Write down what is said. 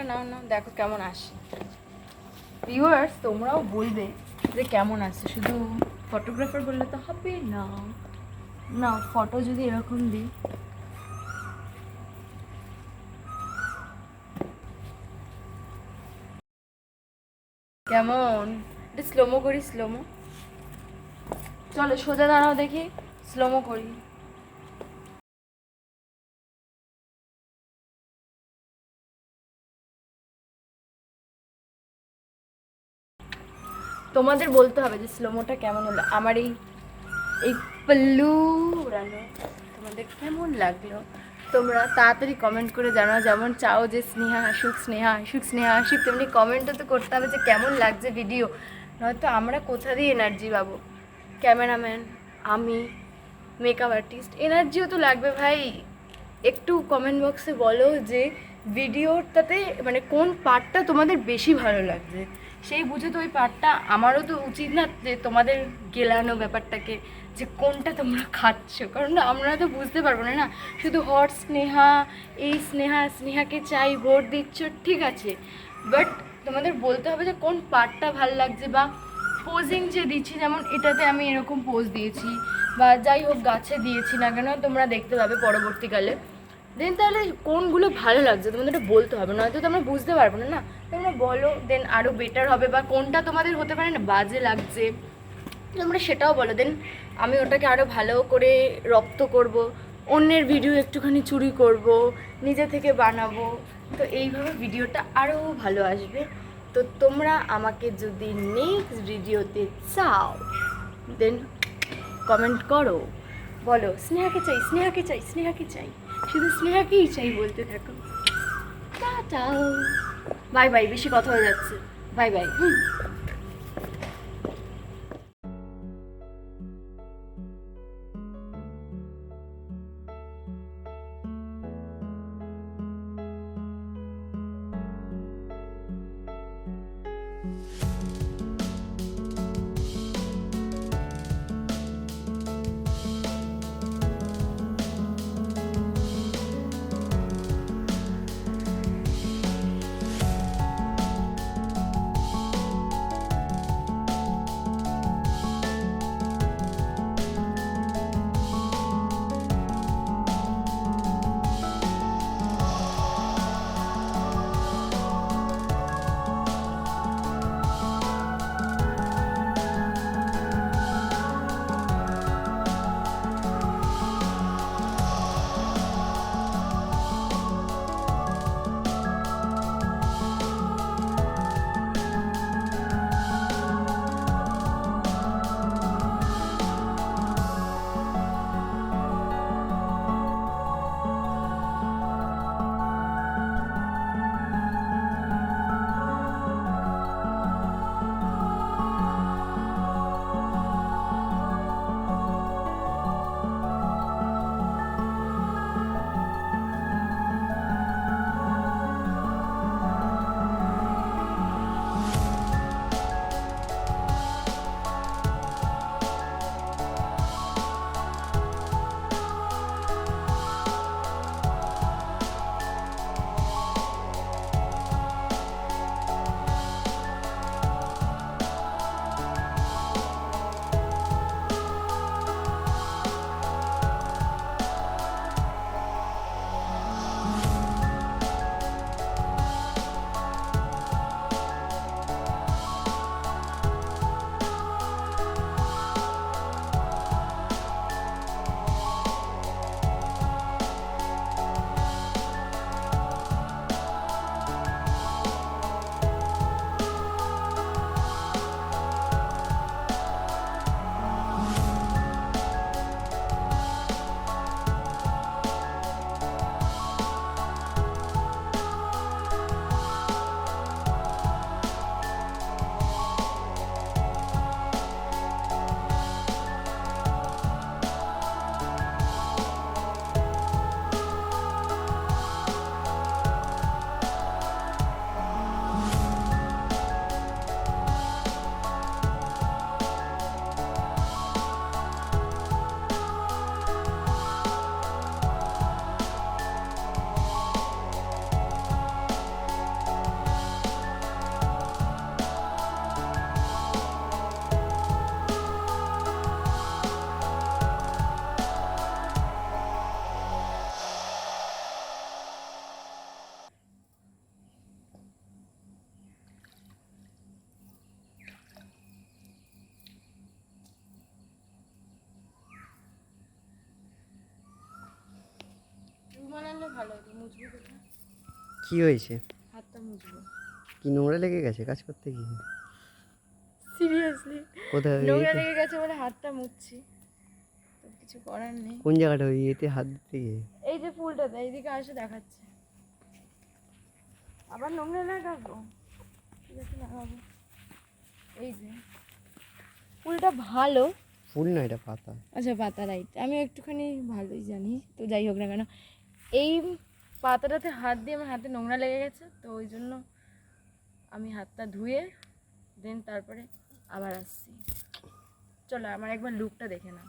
নাও নাও, দেখো কেমন আসে। ভিউয়ার্স তোমরাও বলবে যে কেমন আসে, শুধু ফটোগ্রাফার বললে তো হবে না। না, ফটো যদি এরকম দিই, কেমন? এটা স্লোমো করি, স্লোমো। চলো সোজা দাঁড়াও দেখি, স্লোমো করি। তোমাদের বলতে হবে যে স্লোমোটা কেমন হলো, আমার এই এই পল্লু উড়ানো তোমাদের কেমন লাগলো। তোমরা তাড়াতাড়ি কমেন্ট করে জানাও, যেমন চাও যে স্নেহা হাসুক, স্নেহা হাসুক, স্নেহা হাসুক, তেমনি কমেন্টও তো করতে হবে যে কেমন লাগছে ভিডিও। নয়তো আমরা কোথা দিয়ে এনার্জি পাবো? ক্যামেরাম্যান, আমি, মেকআপ আর্টিস্ট, এনার্জিও তো লাগবে ভাই। একটু কমেন্ট বক্সে বলো যে ভিডিওটাতে মানে কোন পার্টটা তোমাদের বেশি ভালো লাগছে, সেই বুঝে তো ওই পার্টটা আমারও তো উচিত না যে তোমাদের গেলানো ব্যাপারটাকে, যে কোনটা তোমরা খাচ্ছ, কারণ আমরা তো বুঝতে পারবো না। না শুধু হট স্নেহা, এই স্নেহা, স্নেহাকে চাই, ভোট দিচ্ছ, ঠিক আছে, বাট তোমাদের বলতে হবে যে কোন পার্টটা ভালো লাগছে, বা পোজিং যে দিচ্ছি, যেমন এটাতে আমি এরকম পোজ দিয়েছি, বা যাই হোক গাছে দিয়েছি না কেন, তোমরা দেখতে পাবে পরবর্তীকালে। দেন তাহলে কোনগুলো ভালো লাগছে তোমাদের বলতে হবে, নয়তো তোমরা বুঝতে পারবো না। না তোমরা বলো, দেন আরও বেটার হবে। বা কোনটা তোমাদের হতে পারে না বাজে লাগছে, তোমরা সেটাও বলো, দেন আমি ওটাকে আরও ভালো করে রপ্ত করব, অন্যের ভিডিও একটুখানি চুরি করব, নিজে থেকে বানাবো, তো এইভাবে ভিডিওটা আরও ভালো আসবে। তো তোমরা আমাকে যদি নেক্সট ভিডিওতে চাও, দেন কমেন্ট করো, বলো স্নেহাকে চাই, স্নেহাকে চাই, স্নেহাকে চাই, শুধু স্নেহাকেই চাই বলতে থাকো। টাটা, বাই বাই, বেশি কথা হয়ে যাচ্ছে, বাই বাই। রুমাল আনলে ভালো হতো, মুছবো কোথায়? কি হয়েছে? হাতটা মুছবো। কি নোংরা লেগে গেছে কাজ করতে গিয়ে? সিরিয়াসলি কোথায়? নোংরা লেগে গেছে বলে হাতটা মুছছি, তো কিছু করার নেই। কোন জায়গাটা ওই এতে হাত দিতে গিয়ে? এই যে ফুলটাতে এইদিকে আসে দেখাচ্ছে, আবার নোংরা লাগাবো? ঠিক আছে লাগাবো। এই যে ফুলটা ভালো। ফুল না, এটা পাতা। আচ্ছা পাতা, রাইট, আমি একটুখানি ভালোই জানি, তো যাই হোক না কেন এই পাতাটাতে হাত দিয়ে আমার হাতে নোংরা লেগে গেছে, তো ওই জন্য আমি হাতটা ধুয়ে দেন তারপরে আবার আসছি। চলো আমার একবার লুকটা দেখে নাও।